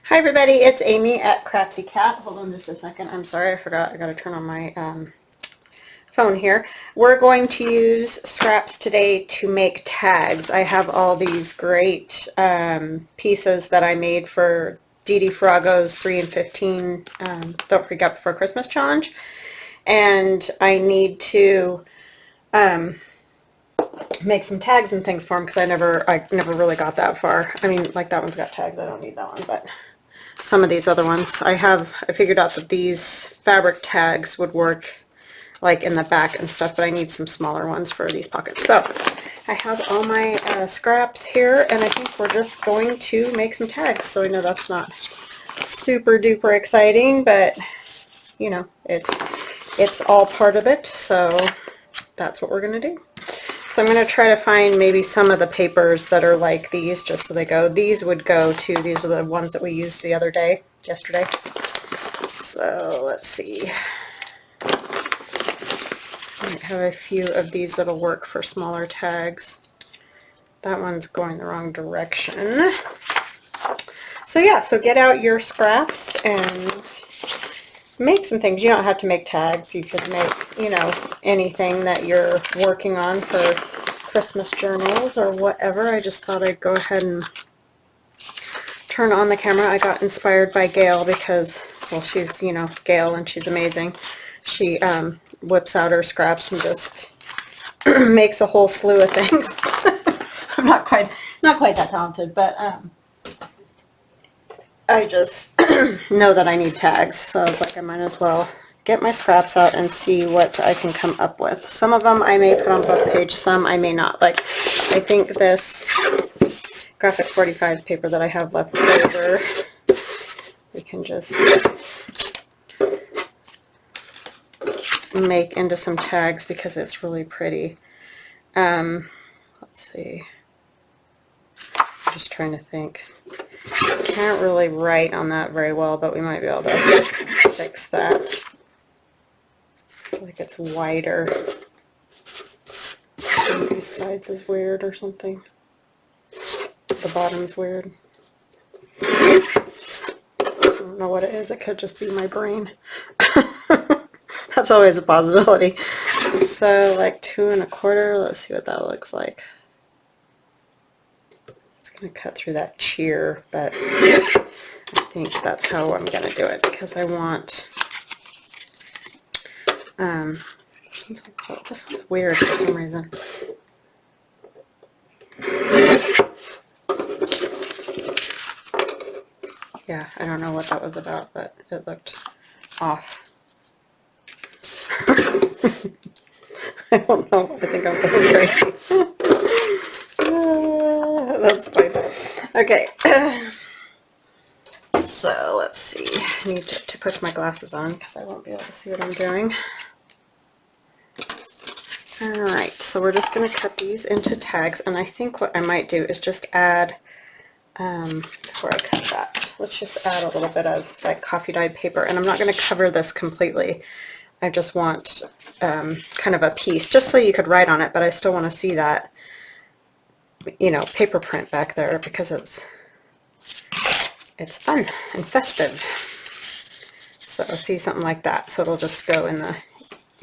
Hi everybody, it's Amy at Crafty Cat. Hold on just a second. I'm sorry, I forgot. I got to turn on my phone here. We're going to use scraps today to make tags. I have all these great pieces that I made for Dee Farago's 3 and 15 Don't Freak Out Before Christmas challenge, and I need to make some tags and things for them because I never really got that far. I mean, like that one's got tags. I don't need that one, but some of these other ones I figured out that these fabric tags would work like in the back and stuff, but I need some smaller ones for these pockets. So I have all my scraps here, and I think we're just going to make some tags. So I know that's not super duper exciting, but you know, it's all part of it, so that's what we're gonna do. So I'm going to try to find maybe some of the papers that are like these, just so they go. These would go to, these are the ones that we used the other day, yesterday. So let's see. I might have a few of these that'll work for smaller tags. That one's going the wrong direction. So yeah, so get out your scraps and make some things. You don't have to make tags. You could make, you know, anything that you're working on for Christmas journals or whatever. I just thought I'd go ahead and turn on the camera. I got inspired by Gail because, well, she's, you know, Gail, and she's amazing. She whips out her scraps and just makes a whole slew of things. I'm not quite that talented, but I just know that I need tags, so I was like, I might as well get my scraps out and see what I can come up with. Some of them I may put on book page, some I may not. Like, I think this graphic 45 paper that I have left over, we can just make into some tags because it's really pretty. Let's see. I'm just trying to think. I can't really write on that very well, but we might be able to fix that. I feel like it's wider. Maybe these sides is weird or something. The bottom's weird. I don't know what it is. It could just be my brain. That's always a possibility. So like 2 1/4. Let's see what that looks like. Going to cut through that cheer, but I think that's how I'm going to do it because I want this one's weird for some reason. Yeah, I don't know what that was about, but it looked off. I don't know. I think I'm going crazy. That's fine. Okay. So let's see. I need to put my glasses on because I won't be able to see what I'm doing. Alright, so we're just going to cut these into tags, and I think what I might do is just add, before I cut that, let's just add a little bit of like coffee dyed paper, and I'm not going to cover this completely. I just want kind of a piece, just so you could write on it, but I still want to see that, you know, paper print back there because it's fun and festive. So see, something like that. So it'll just go in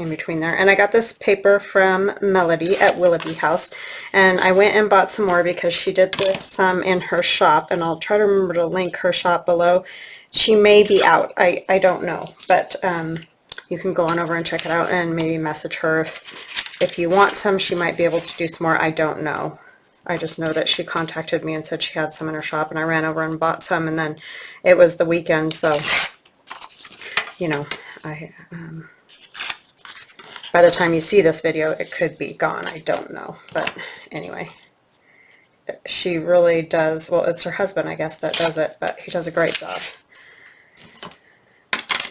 between there. And I got this paper from Melody at Willoughby House, and I went and bought some more because she did this in her shop, and I'll try to remember to link her shop below. She may be out. I don't know, but you can go on over and check it out and maybe message her if you want some. She might be able to do some more. I don't know. I just know that she contacted me and said she had some in her shop, and I ran over and bought some, and then it was the weekend, so, you know, by the time you see this video, it could be gone. I don't know, but anyway, she really does, well, it's her husband, I guess, that does it, but he does a great job.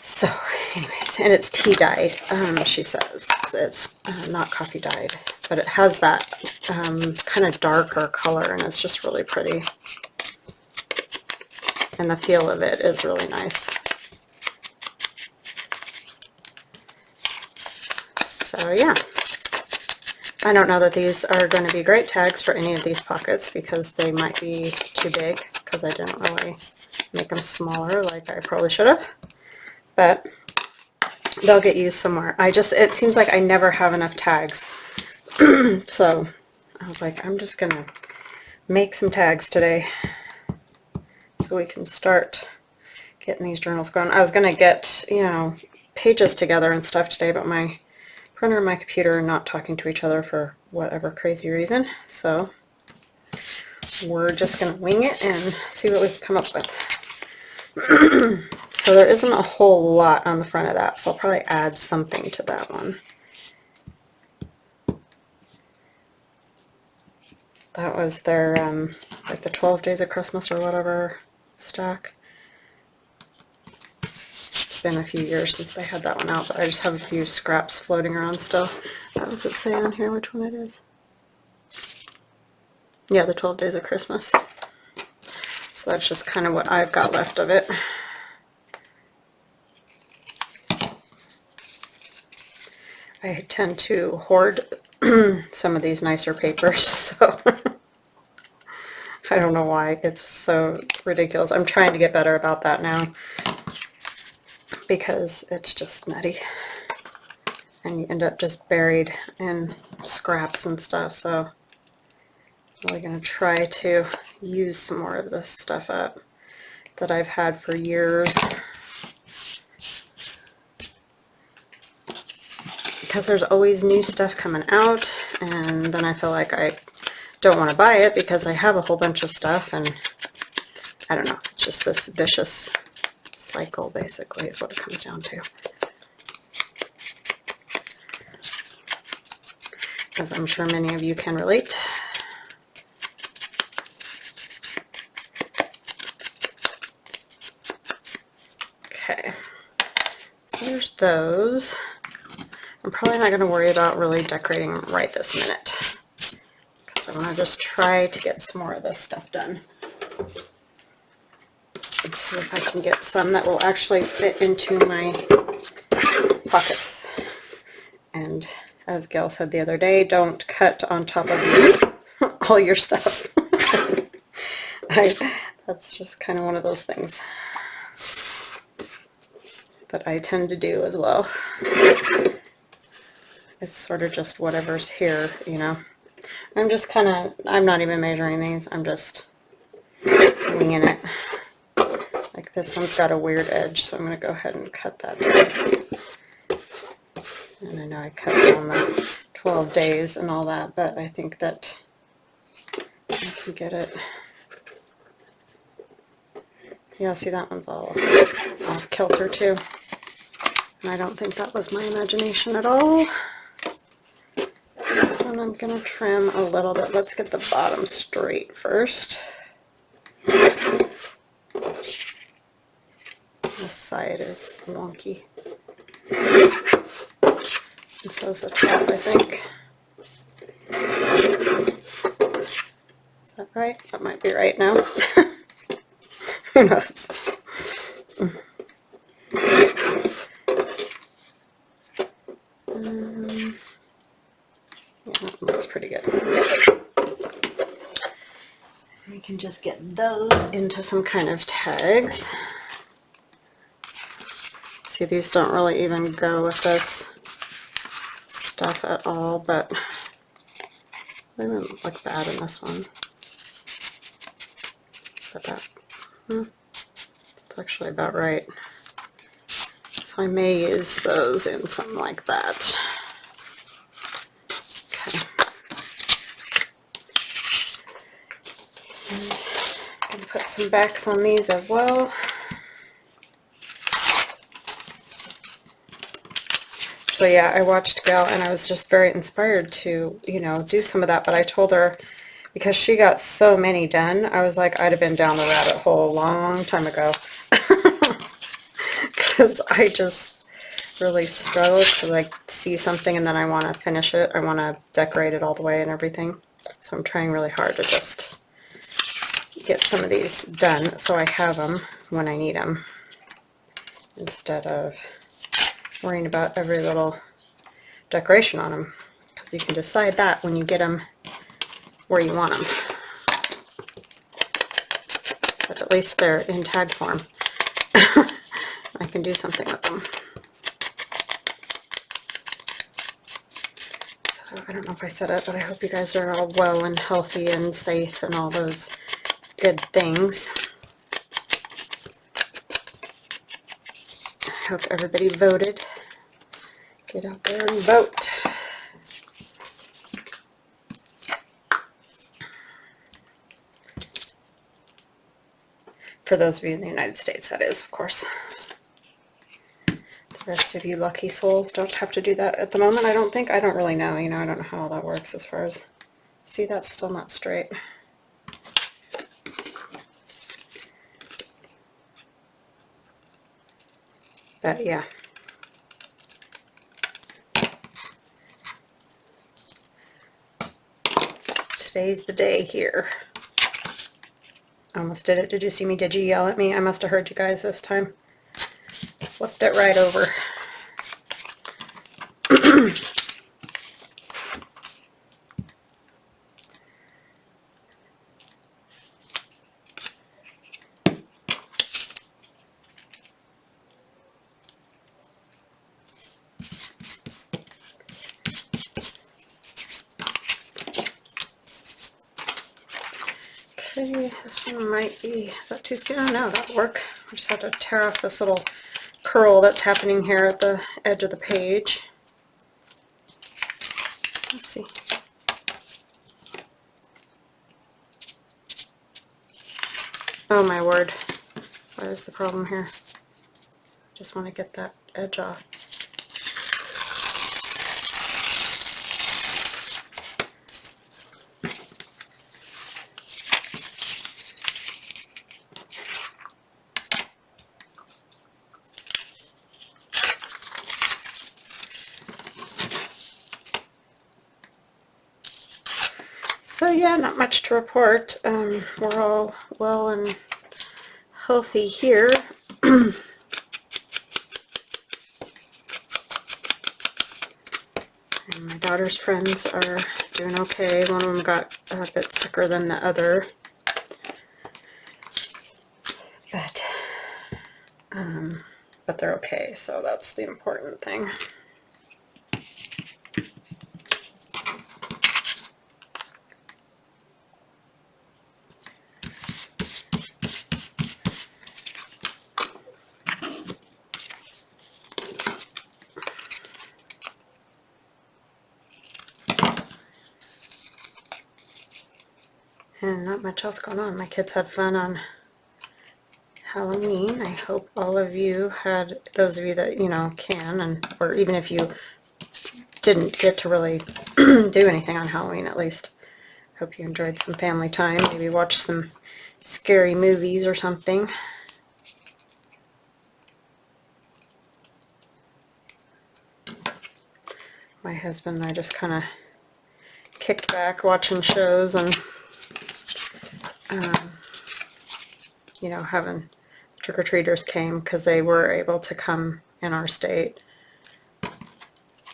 So, anyways, and it's tea dyed, she says. It's not coffee dyed, but it has that kind of darker color, and it's just really pretty. And the feel of it is really nice. So, yeah. I don't know that these are going to be great tags for any of these pockets because they might be too big, because I didn't really make them smaller like I probably should have, but they'll get used somewhere. It seems like I never have enough tags. So I was like, I'm just gonna make some tags today so we can start getting these journals going. I was gonna get, you know, pages together and stuff today, but my printer and my computer are not talking to each other for whatever crazy reason, so we're just gonna wing it and see what we can come up with. So there isn't a whole lot on the front of that, so I'll probably add something to that one. That was their like the 12 Days of Christmas or whatever stack. It's been a few years since they had that one out, but I just have a few scraps floating around still. What does it say on here which one it is? Yeah, the 12 Days of Christmas. So that's just kind of what I've got left of it. I tend to hoard some of these nicer papers, so I don't know why. It's so ridiculous. I'm trying to get better about that now because it's just nutty. And you end up just buried in scraps and stuff, so I'm really going to try to use some more of this stuff up that I've had for years. Because there's always new stuff coming out, and then I feel like I don't want to buy it because I have a whole bunch of stuff, and I don't know, it's just this vicious cycle basically is what it comes down to. As I'm sure many of you can relate. Okay, so there's those. I'm probably not going to worry about really decorating right this minute because I want to just try to get some more of this stuff done. Let's see if I can get some that will actually fit into my pockets. And as Gail said the other day, don't cut on top of all your stuff. That's just kind of one of those things that I tend to do as well. It's sort of just whatever's here, you know. I'm just kind of, I'm not even measuring these, I'm just winging it. Like this one's got a weird edge, so I'm going to go ahead and cut that down. And I know I cut down the 12 days and all that, but I think that I can get it. Yeah, see, that one's all off kilter too. And I don't think that was my imagination at all. This one I'm going to trim a little bit. Let's get the bottom straight first. This side is wonky. And so is the top, I think. Is that right? That might be right now. Who knows? Yeah, that looks pretty good. We can just get those into some kind of tags. See, these don't really even go with this stuff at all, but they don't look bad in this one. But that's actually about right. So I may use those in something like that. Okay. I'm going to put some backs on these as well. So yeah, I watched Gal and I was just very inspired to, you know, do some of that, but I told her, because she got so many done, I was like, I'd have been down the rabbit hole a long time ago. Because I just really struggle to like see something and then I want to finish it. I want to decorate it all the way and everything. So I'm trying really hard to just get some of these done so I have them when I need them, instead of worrying about every little decoration on them, because you can decide that when you get them where you want them. but at least they're in tag form. I can do something with them. So I don't know if I said it, but I hope you guys are all well and healthy and safe and all those good things. I hope everybody voted. Get out there and vote. For those of you in the United States, that is, of course. The rest of you lucky souls don't have to do that at the moment, I don't think. I don't really know, you know, I don't know how all that works as far as... See, that's still not straight. But yeah. Today's the day here. Almost did it. Did you see me? Did you yell at me? I must have heard you guys this time. Flipped it right over. Okay, this one might be, is that too skinny? Oh no, that'll work. I just have to tear off this little curl that's happening here at the edge of the page. Let's see. Oh my word. What is the problem here? Just want to get that edge off. So yeah, not much to report. We're all well and healthy here. And my daughter's friends are doing okay. One of them got a bit sicker than the other. But they're okay, so that's the important thing. And not much else going on. My kids had fun on Halloween. I hope all of you had, those of you that, you know, can, and or even if you didn't get to really do anything on Halloween, at least hope you enjoyed some family time. Maybe watch some scary movies or something. My husband and I just kind of kicked back watching shows and you know, having trick-or-treaters came because they were able to come in our state,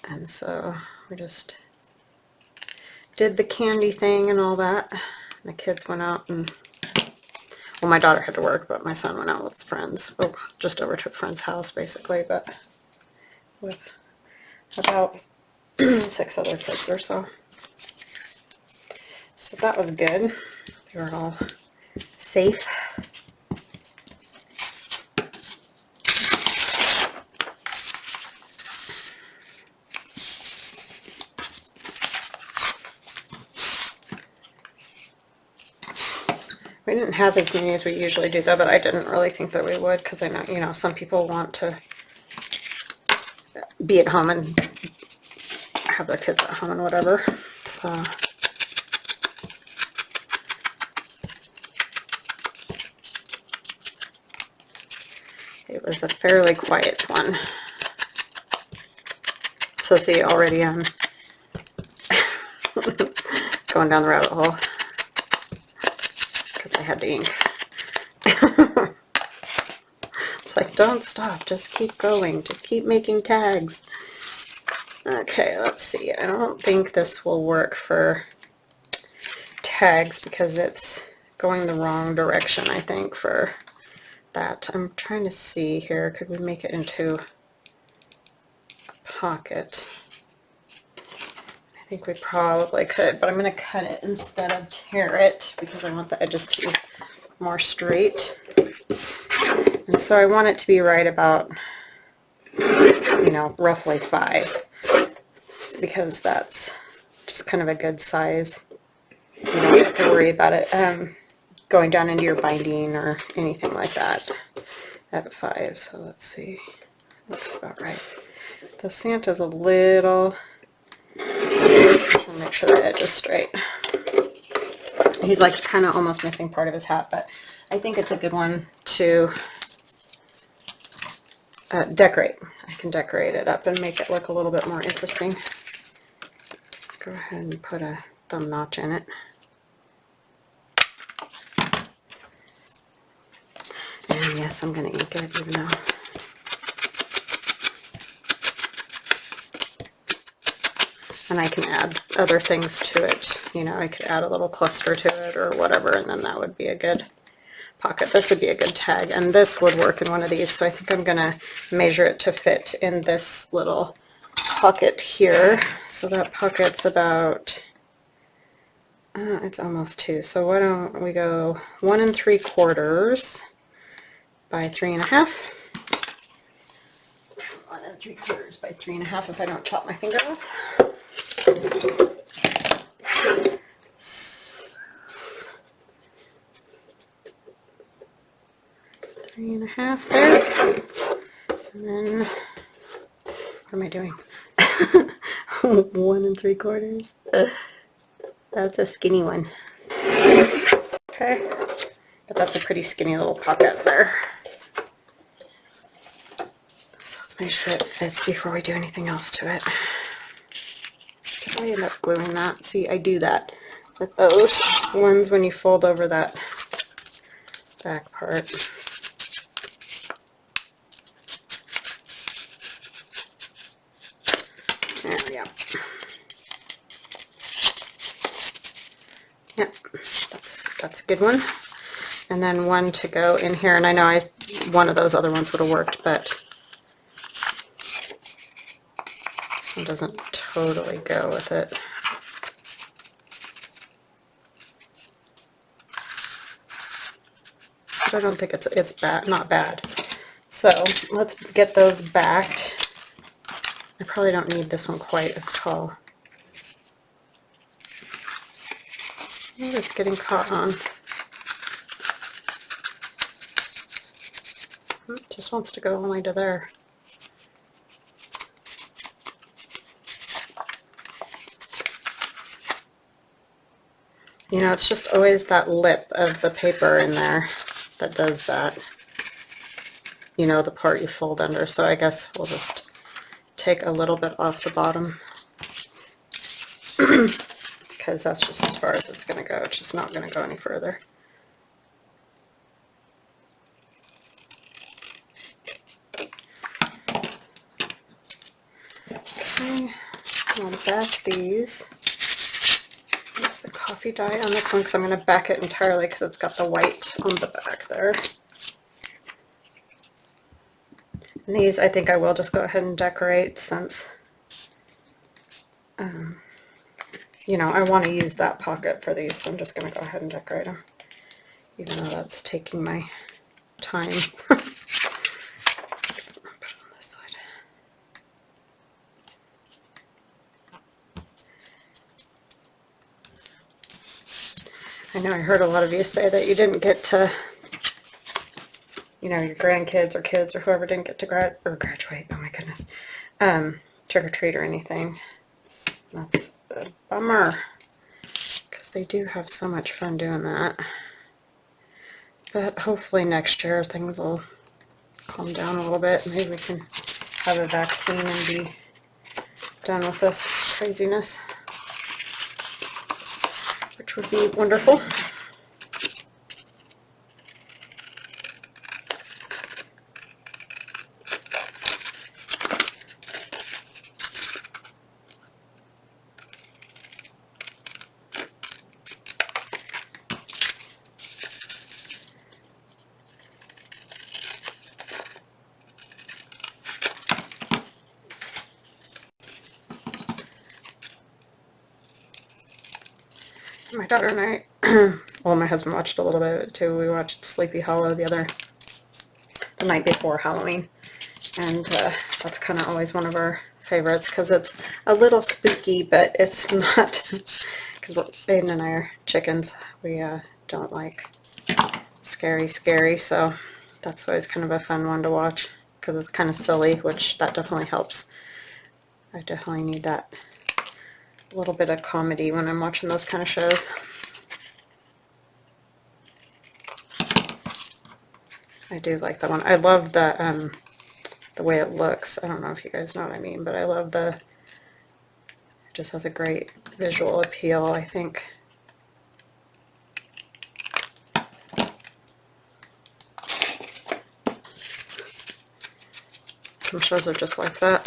and so we just did the candy thing and all that. The kids went out and, well, my daughter had to work, but my son went out with friends. Well, just over to a friend's house basically, but with about 6 other kids or so. So that was good. They were all safe. We didn't have as many as we usually do though, but I didn't really think that we would, because I know, you know, some people want to be at home and have their kids at home and whatever. So it was a fairly quiet one. So see, already I'm going down the rabbit hole because I had to ink. It's like, don't stop, just keep going, just keep making tags. Okay, let's see. I don't think this will work for tags because it's going the wrong direction, I think, for that. I'm trying to see here, could we make it into a pocket? I think we probably could, but I'm going to cut it instead of tear it because I want the edges to be more straight. And so I want it to be right about, you know, roughly 5, because that's just kind of a good size. You don't have to worry about it going down into your binding or anything like that at 5. So let's see, looks about right. The Santa's a little, make sure the edge is straight. He's like kind of almost missing part of his hat, but I think it's a good one to decorate. I can decorate it up and make it look a little bit more interesting. Go ahead and put a thumb notch in it. And yes, I'm going to ink it even though and I can add other things to it. You know, I could add a little cluster to it or whatever, and then that would be a good pocket. This would be a good tag, and this would work in one of these, so I think I'm going to measure it to fit in this little pocket here. So that pocket's about, it's almost 2, so why don't we go 1 3/4 by 3.5. 1 3/4 by 3.5 if I don't chop my finger off. 3.5 there. And then, what am I doing? 1 3/4. That's a skinny one. Okay, but that's a pretty skinny little pocket there. So let's make sure it fits before we do anything else to it. Could I end up gluing that? See, I do that with those ones when you fold over that back part. There we go. Yep, that's a good one. And then one to go in here, and I know one of those other ones would have worked, but this one doesn't totally go with it. But I don't think it's bad, not bad. So let's get those backed. I probably don't need this one quite as tall. Oh, it's getting caught on. It just wants to go only to there. You know, it's just always that lip of the paper in there that does that. You know, the part you fold under. So I guess we'll just take a little bit off the bottom. Because that's just as far as it's going to go. It's just not going to go any further. Okay, I'll back these. Use the coffee dye on this one because I'm going to back it entirely because it's got the white on the back there. And these I think I will just go ahead and decorate since you know, I want to use that pocket for these, so I'm just going to go ahead and decorate them, even though that's taking my time. Put it on this side. I know I heard a lot of you say that you didn't get to, you know, your grandkids or kids or whoever didn't get to graduate, oh my goodness, trick or treat or anything. That's a bummer, because they do have so much fun doing that. But hopefully next year things will calm down a little bit. Maybe we can have a vaccine and be done with this craziness, which would be wonderful. My daughter and I, well, my husband watched a little bit of it too. We watched Sleepy Hollow the night before Halloween. And that's kind of always one of our favorites because it's a little spooky, but it's not, because Aiden and I are chickens. We don't like scary, so that's always kind of a fun one to watch because it's kind of silly, which that definitely helps. I definitely need that little bit of comedy when I'm watching those kind of shows. I do like that one. I love the way it looks. I don't know if you guys know what I mean, but I love it just has a great visual appeal, I think. Some shows are just like that.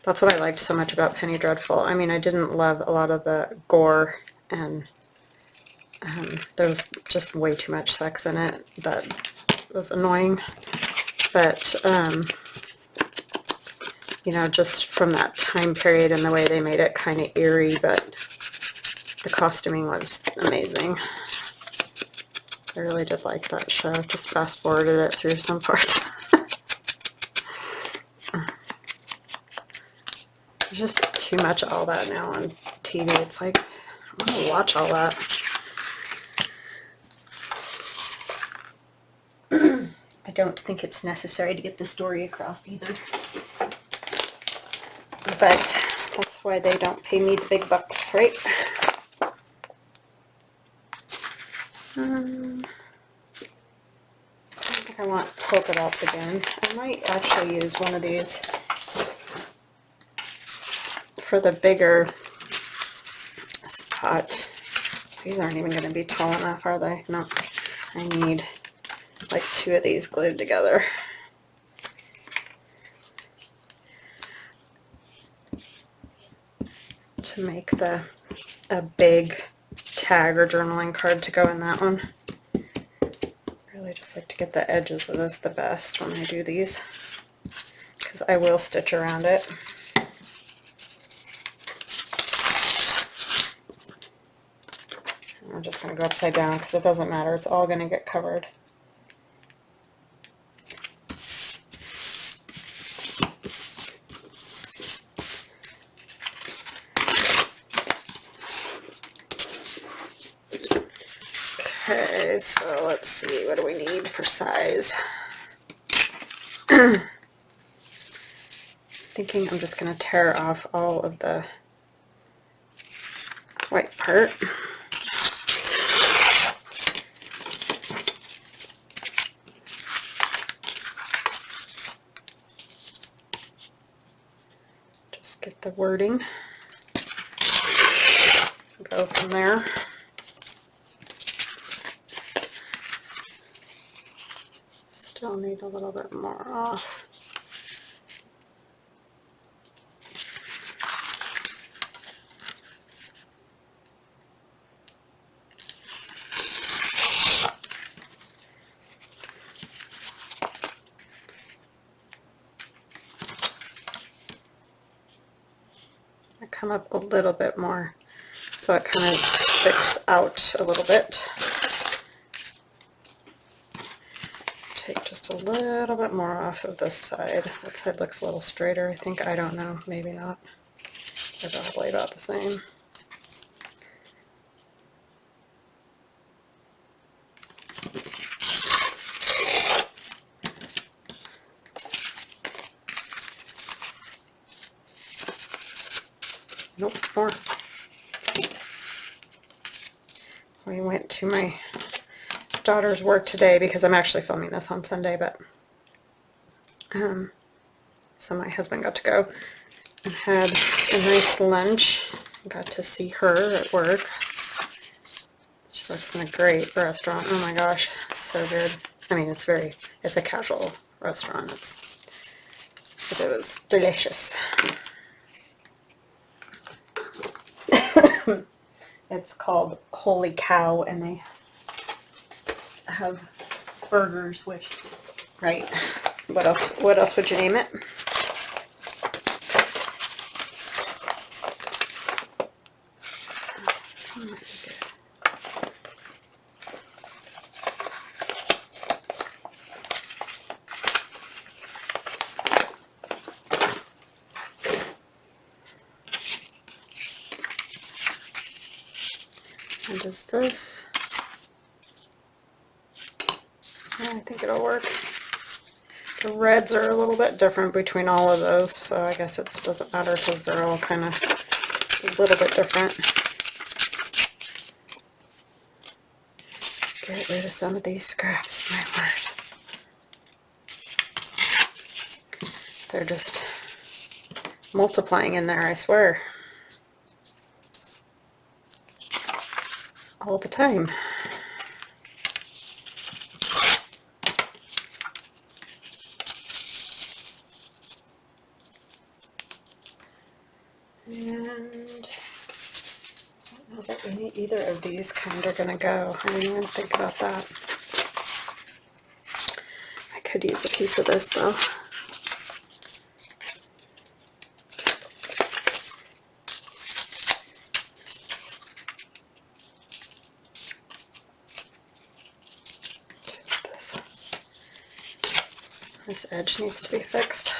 That's what I liked so much about Penny Dreadful. I mean, I didn't love a lot of the gore, and there was just way too much sex in it that was annoying. But, you know, just from that time period and the way they made it kind of eerie, but the costuming was amazing. I really did like that show. Just fast forwarded it through some parts. There's just too much of all that now on TV. It's like, I want to watch all that. I don't think it's necessary to get the story across either. But that's why they don't pay me the big bucks, right? I think I want polka dots again. I might actually use one of these for the bigger spot. These aren't even going to be tall enough, are they? No. I need like 2 of these glued together. To make a big tag or journaling card to go in that one. I really just like to get the edges of this the best when I do these, because I will stitch around it. I'm just going to go upside down because it doesn't matter. It's all going to get covered. Okay, so let's see, what do we need for size? Thinking I'm just going to tear off all of the white part. Just get the wording. Go from there. Still need a little bit more off. I come up a little bit more so it kind of sticks out a little bit. Take just a little bit more off of this side. That side looks a little straighter, I think. I don't know, maybe not. They're probably about the same. Nope, more. We went to my daughter's work today because I'm actually filming this on Sunday, but so my husband got to go and had a nice lunch. Got to see her at work. She works in a great restaurant. Oh my gosh, it's so good. I mean, it's a casual restaurant. But it was delicious. It's called Holy Cow, and they have burgers, which, right, what else would you name it? And does this? Yeah, I think it'll work. The reds are a little bit different between all of those, so I guess it doesn't matter because they're all kind of a little bit different. Get rid of some of these scraps, my word. They're just multiplying in there, I swear. All the time. And I don't know that either of these kind are going to go. I didn't even think about that. I could use a piece of this though. This edge needs to be fixed.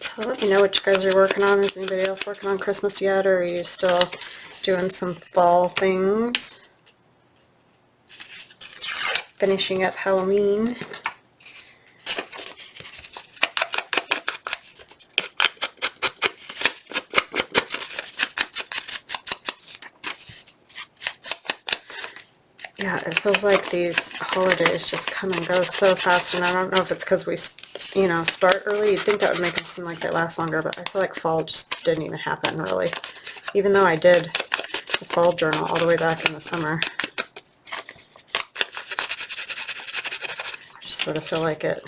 So let me know what you guys are working on. Is anybody else working on Christmas yet, or are you still doing some fall things? Finishing up Halloween. Yeah, it feels like these holidays just come and go so fast, and I don't know if it's because we, you know, start early. You'd think that would make them seem like they last longer, but I feel like fall just didn't even happen, really. Even though I did the fall journal all the way back in the summer. I just sort of feel like it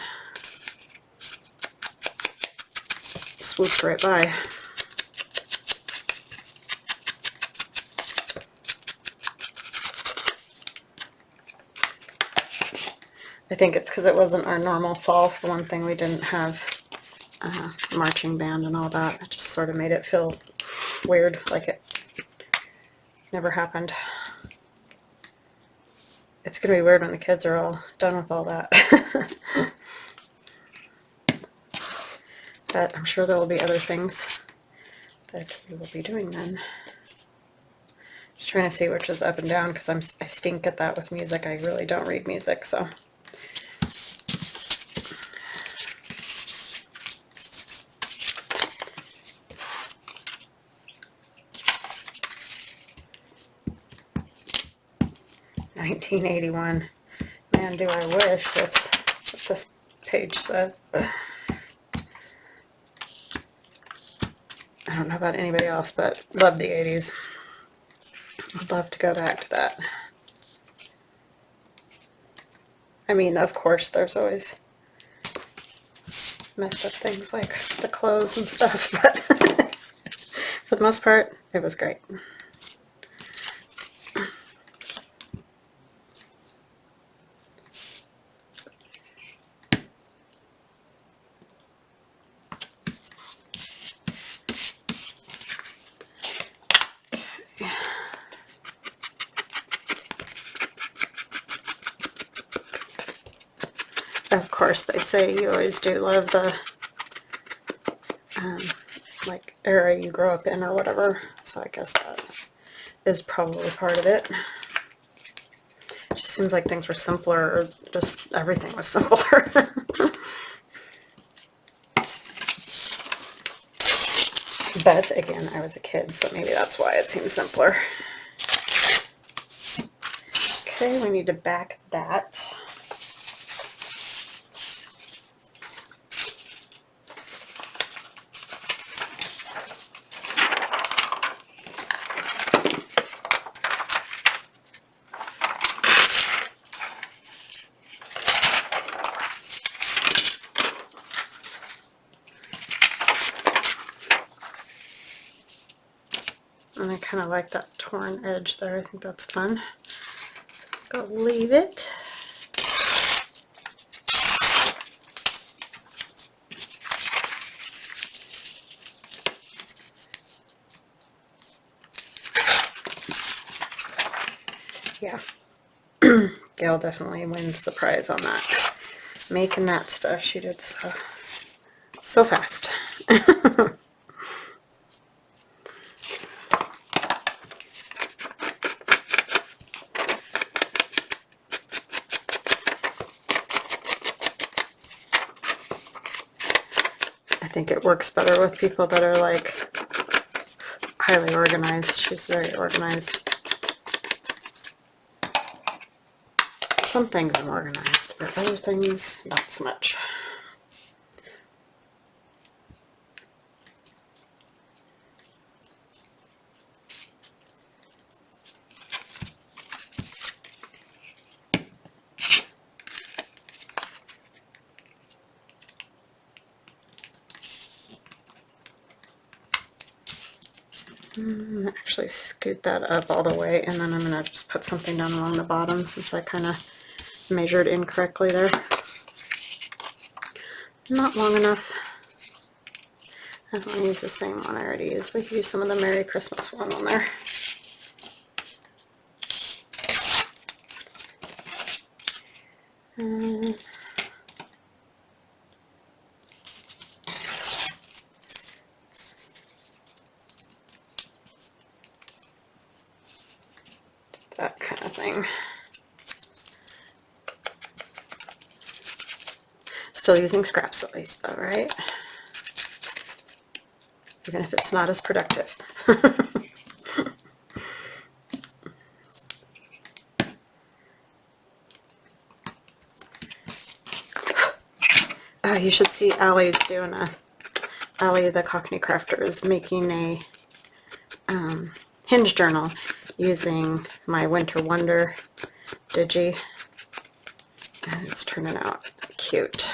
swooped right by. I think it's because it wasn't our normal fall. For one thing, we didn't have marching band and all that. It just sort of made it feel weird, like it never happened. It's going to be weird when the kids are all done with all that. But I'm sure there will be other things that we will be doing then. Just trying to see which is up and down because I stink at that with music. I really don't read music, so. $19.81. Man, do I wish that's what this page says. I don't know about anybody else, but love the 80s. I'd love to go back to that. I mean, of course, there's always messed up things like the clothes and stuff, but for the most part, it was great. Of course, they say you always do love the like era you grow up in or whatever, so I guess that is probably part of it. It just seems like things were simpler, or just everything was simpler. But again, I was a kid, so maybe that's why it seems simpler. Okay, we need to back that. And I kind of like that torn edge there. I think that's fun. So go leave it. yeah. Gail definitely wins the prize on that. Making that stuff, she did so fast. I think it works better with people that are like highly organized. She's very organized. Some things I'm organized, but other things not so much. Actually scoot that up all the way, and then I'm going to just put something down along the bottom since I kind of measured incorrectly there. Not long enough. I don't want to use the same one I already used. We could use some of the Merry Christmas one on there. That kind of thing. Still using scraps at least though, right? Even if it's not as productive. Oh, you should see Allie's doing Allie the Cockney Crafter is making a hinge journal using my Winter Wonder digi, and it's turning out cute.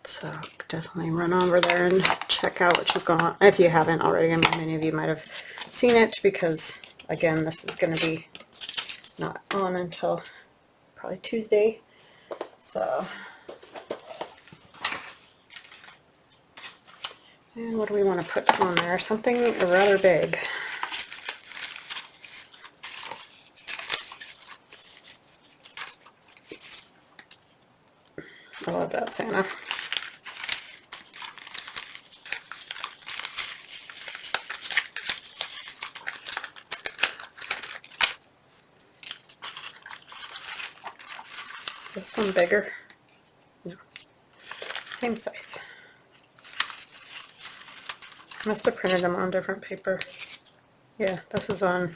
So definitely run over there and check out what she's going on. If you haven't already, I mean, many of you might have seen it because, again, this is going to be not on until probably Tuesday. So, and what do we want to put on there? Something rather big. I love that Santa. This one bigger? No. Same size. Must have printed them on different paper. Yeah, this is on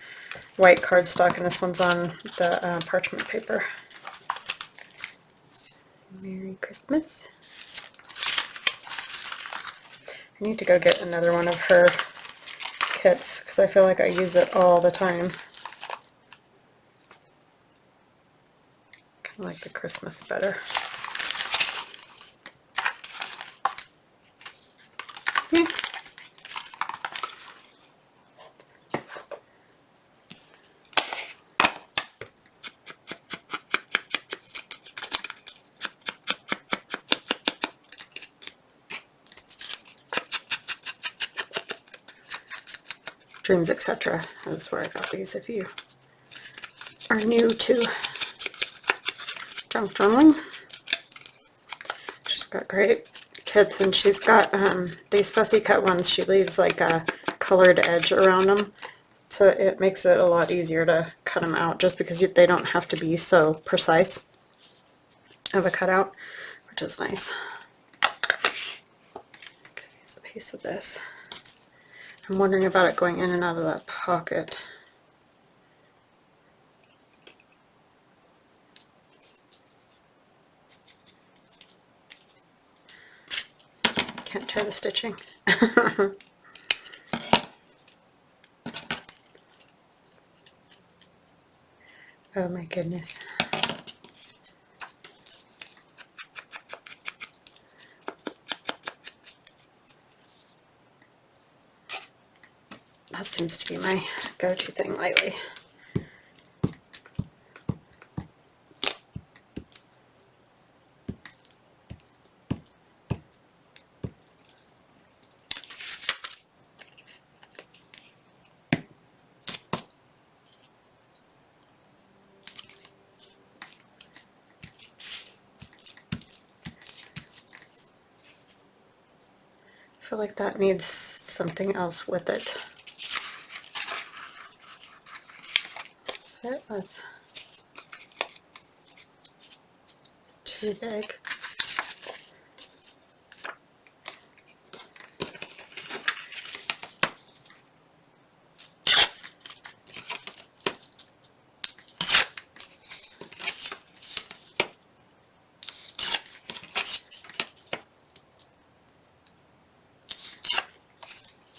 white cardstock and this one's on the parchment paper. Merry Christmas. I need to go get another one of her kits because I feel like I use it all the time. Kind of like the Christmas better. Yeah. DreamzEtc is where I got these if you are new to junk journaling. She's got great kits, and she's got these fussy cut ones. She leaves like a colored edge around them, so it makes it a lot easier to cut them out just because they don't have to be so precise of a cutout, which is nice. Okay, use a piece of this. I'm wondering about it going in and out of that pocket. Can't tear the stitching. Oh my goodness. That seems to be my go-to thing lately. I feel like that needs something else with it. Fit with too big.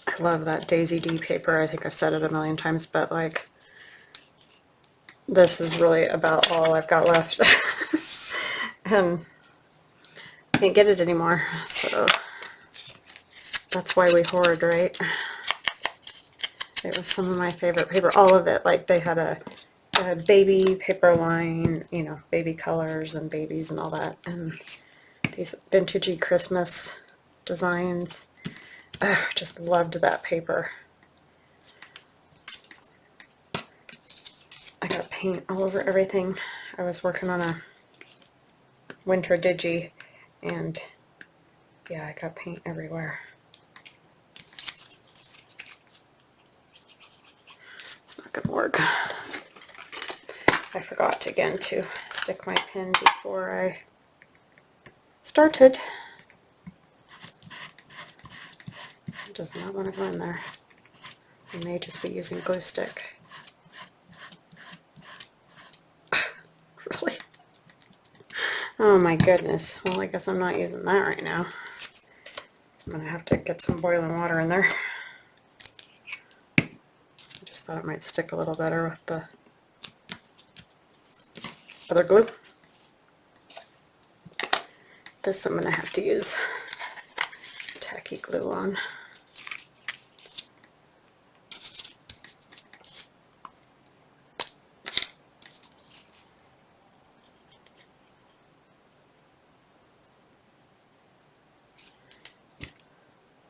I love that Daisy D paper. I think I've said it a million times, but like, this is really about all I've got left. And can't get it anymore, so that's why we hoard, right? It was some of my favorite paper, all of it. Like, they had a baby paper line, you know, baby colors and babies and all that, and these vintagey Christmas designs. Just loved that paper. I got paint all over everything. I was working on a winter digi, and yeah, I got paint everywhere. It's not gonna work. I forgot again to stick my pin before I started. It does not want to go in there. I may just be using glue stick. Really? Oh my goodness. Well, I guess I'm not using that right now. I'm going to have to get some boiling water in there. I just thought it might stick a little better with the other glue. This I'm going to have to use tacky glue on.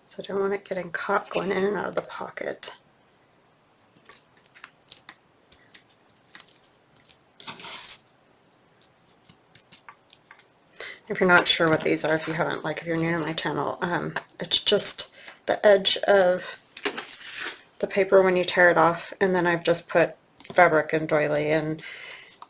So I don't want it getting caught going in and out of the pocket. If you're not sure what these are, if you haven't, like if you're new to my channel, it's just the edge of the paper when you tear it off, and then I've just put fabric and doily and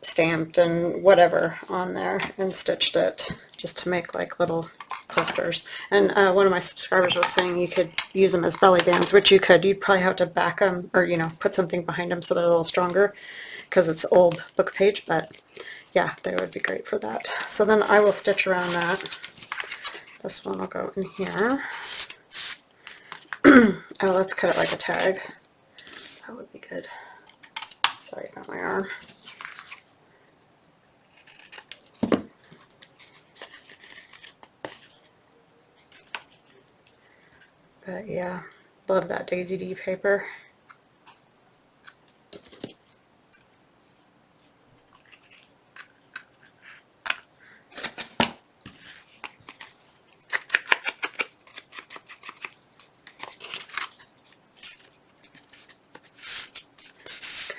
stamped and whatever on there and stitched it just to make like little clusters. And one of my subscribers was saying you could use them as belly bands, which you could. You'd probably have to back them, or you know, put something behind them so they're a little stronger because it's old book page, but yeah, they would be great for that. So then I will stitch around that. This one will go in here. Oh, let's cut it like a tag. That would be good. Sorry about my arm. But yeah, love that Daisy D paper.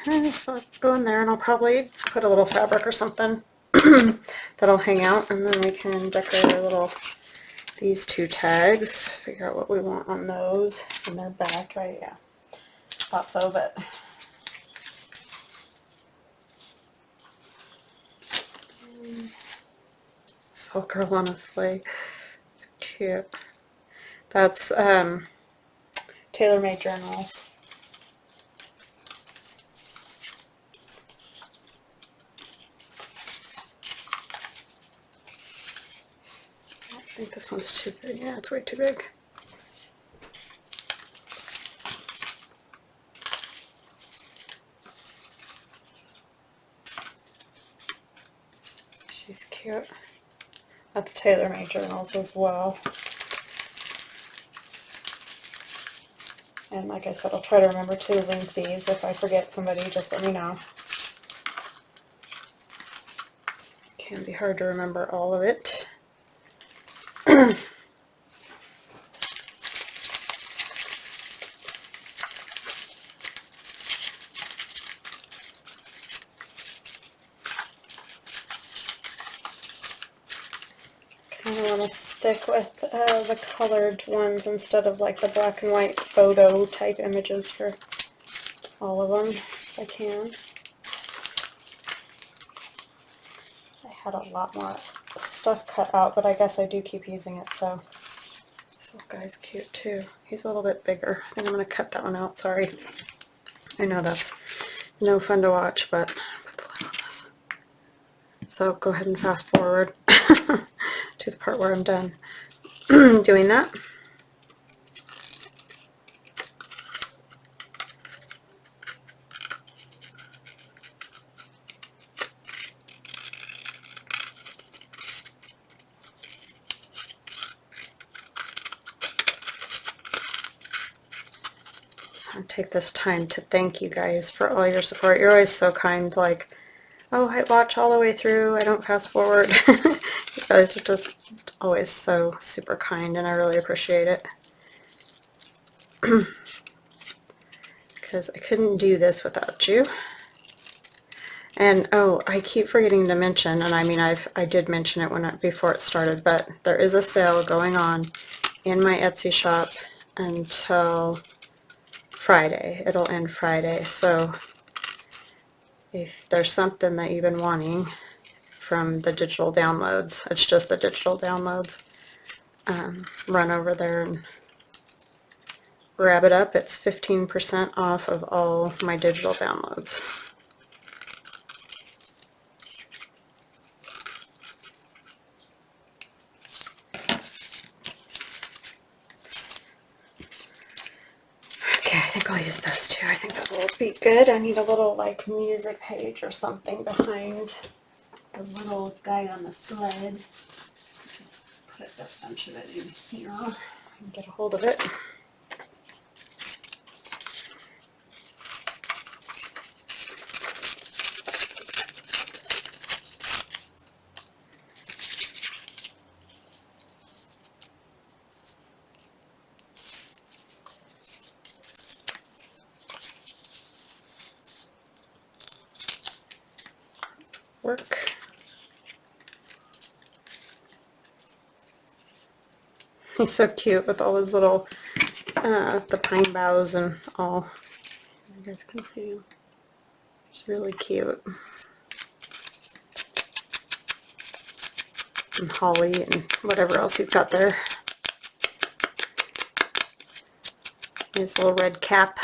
Okay, so I'll go in there and I'll probably put a little fabric or something that'll hang out, and then we can decorate our little, these two tags, figure out what we want on those, and they're backed, right? Yeah, thought so, but Soul Girl on a Sleigh. It's cute. That's tailor-made journals. I think this one's too big. Yeah, it's way too big. She's cute. That's tailor-made journals as well. And like I said, I'll try to remember to link these. If I forget somebody, just let me know. Can be hard to remember all of it. I'm going to stick with the colored ones instead of like the black and white photo type images for all of them if I can. I had a lot more stuff cut out, but I guess I do keep using it, so this little guy's cute too. He's a little bit bigger. I think I'm going to cut that one out, sorry. I know that's no fun to watch, but put the lid on this. So go ahead and fast forward to the part where I'm done doing that. So I'll take this time to thank you guys for all your support. You're always so kind, like, oh, I watch all the way through, I don't fast forward. You guys are just always so super kind, and I really appreciate it. Because I couldn't do this without you. And oh, I keep forgetting to mention, and I mean I did mention it before it started, but there is a sale going on in my Etsy shop until Friday. It'll end Friday, so if there's something that you've been wanting from the digital downloads, it's just the digital downloads, run over there and grab it up. It's 15% off of all my digital downloads. Okay, I think I'll use those two. I think that will be good. I need a little like music page or something behind the little guy on the sled. Just put a bunch of it in here and get a hold of it. Work. He's so cute with all his little the pine boughs and all. You guys can see him. He's really cute. And holly and whatever else he's got there. His little red cap.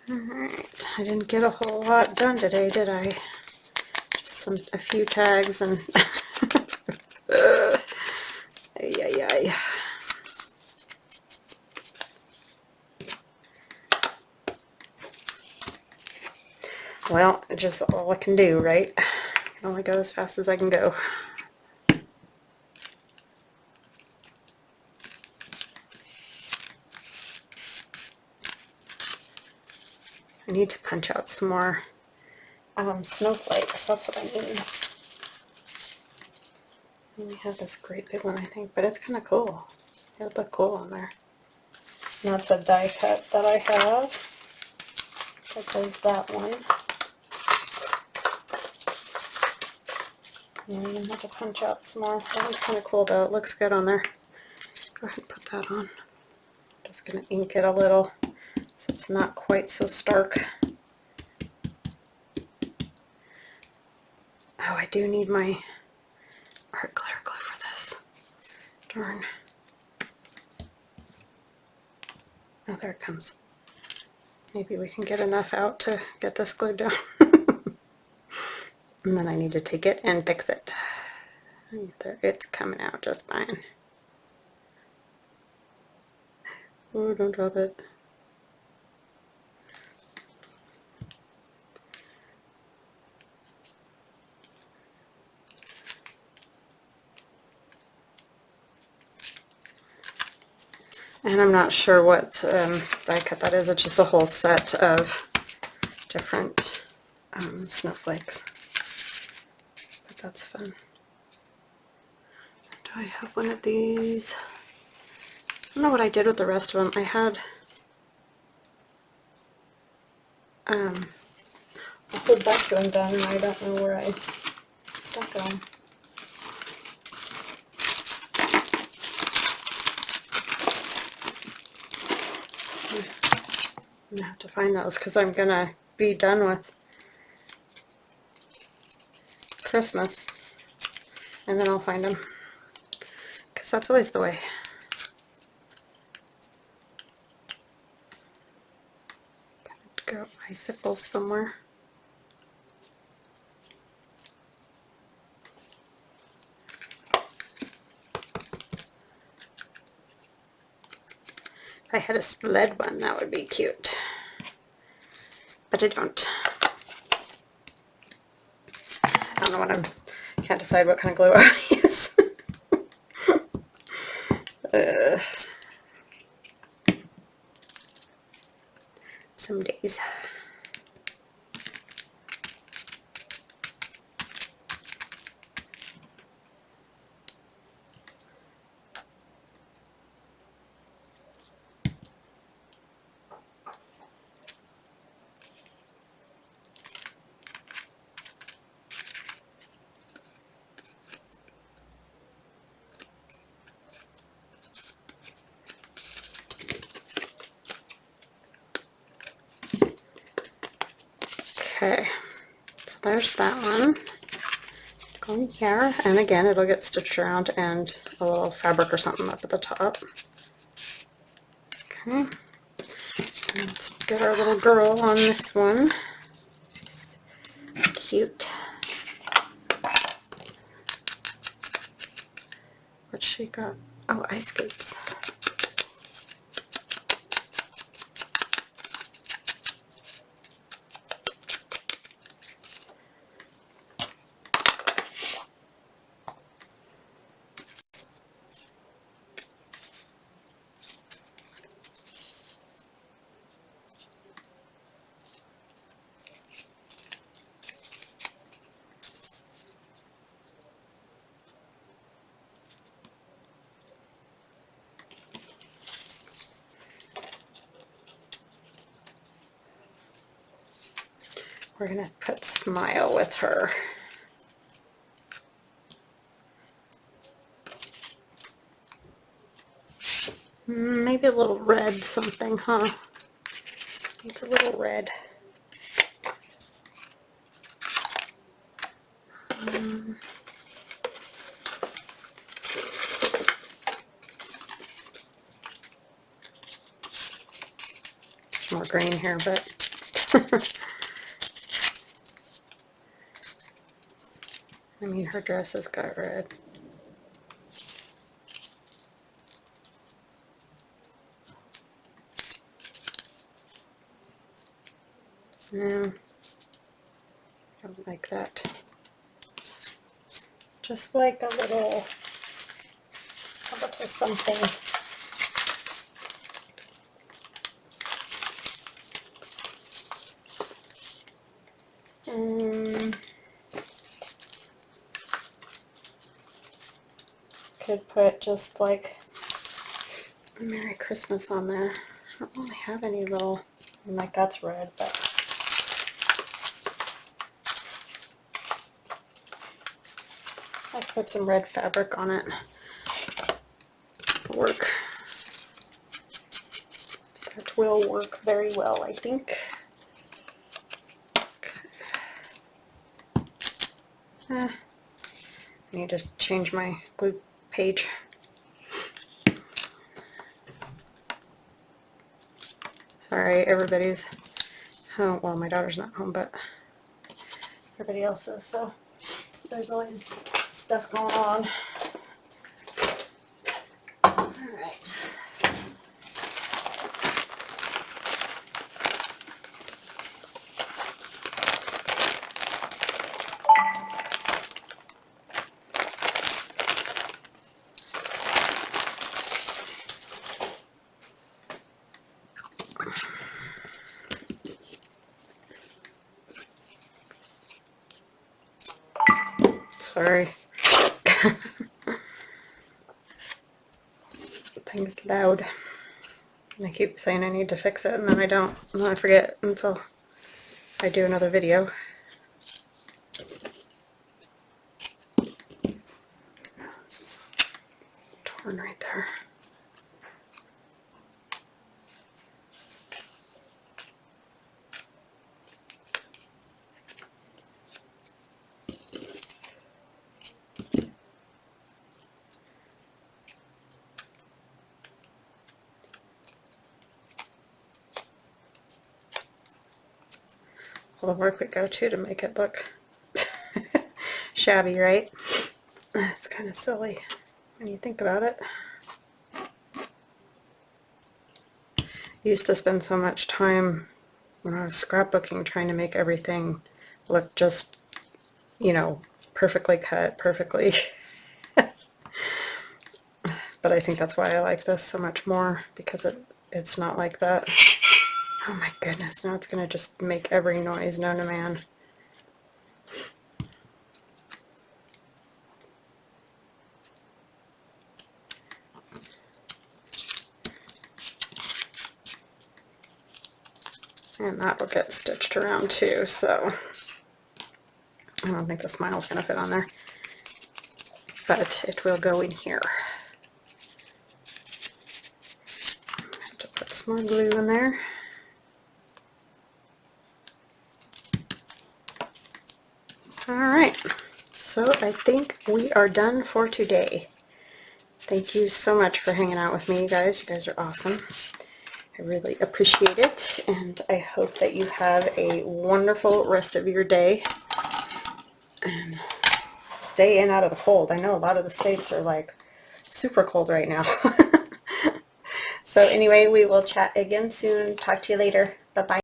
Alright, I didn't get a whole lot done today, did I? Just a few tags and ay. Well, it's just all I can do, right? I can only go as fast as I can go. I need to punch out some more snowflakes. That's what I need. And we have this great big one, I think, but it's kind of cool. It would look cool on there. And that's a die cut that I have. That does that one. And I'm going to have to punch out some more. That one's kind of cool though. It looks good on there. Go ahead and put that on. Just going to ink it a little so it's not quite so stark. Oh, I do need my art glitter glue for this. Darn. Oh, there it comes. Maybe we can get enough out to get this glued down. And then I need to take it and fix it. There, it's coming out just fine. Oh, don't drop it. And I'm not sure what die cut that is. It's just a whole set of different snowflakes. But that's fun. Do I have one of these? I don't know what I did with the rest of them. I had a whole bunch of them done, and I don't know where I stuck them. I'm gonna have to find those because I'm gonna be done with Christmas, and then I'll find them, because that's always the way. Gotta go icicles somewhere. If I had a sled one, that would be cute, but I don't. I don't know what can't decide what kind of glue I want to use. Some days. Okay, so there's that one. Go in here, and again, it'll get stitched around and a little fabric or something up at the top. Okay, let's get our little girl on this one. She's cute. What's she got? Oh, ice skates. We're going to put Smile with her. Maybe a little red something, huh? It's a little red. More green here, but I mean, her dress has got red. No, I don't like that. Just like a little something. Could put just like Merry Christmas on there. I don't really have any little, like that's red, but I put some red fabric on it. Work. That will work very well, I think. I need to change my glue page. Sorry, everybody's home. Well, my daughter's not home, but everybody else is, so there's always stuff going on. Alright. Sorry. Thing's loud. I keep saying I need to fix it, and then I don't, and then I forget until I do another video. This is torn right there. All the work we go to make it look shabby, right? It's kind of silly when you think about it. I used to spend so much time when I was scrapbooking trying to make everything look just, you know, perfectly cut, perfectly. But I think that's why I like this so much more, because it's not like that. Oh my goodness, now it's going to just make every noise known to man. And that will get stitched around too, so I don't think the smile's going to fit on there, but it will go in here. I'm going to have to put some more glue in there. Alright, so I think we are done for today. Thank you so much for hanging out with me, you guys. You guys are awesome. I really appreciate it, and I hope that you have a wonderful rest of your day. And stay in out of the cold. I know a lot of the states are like super cold right now. So anyway, we will chat again soon. Talk to you later. Bye-bye.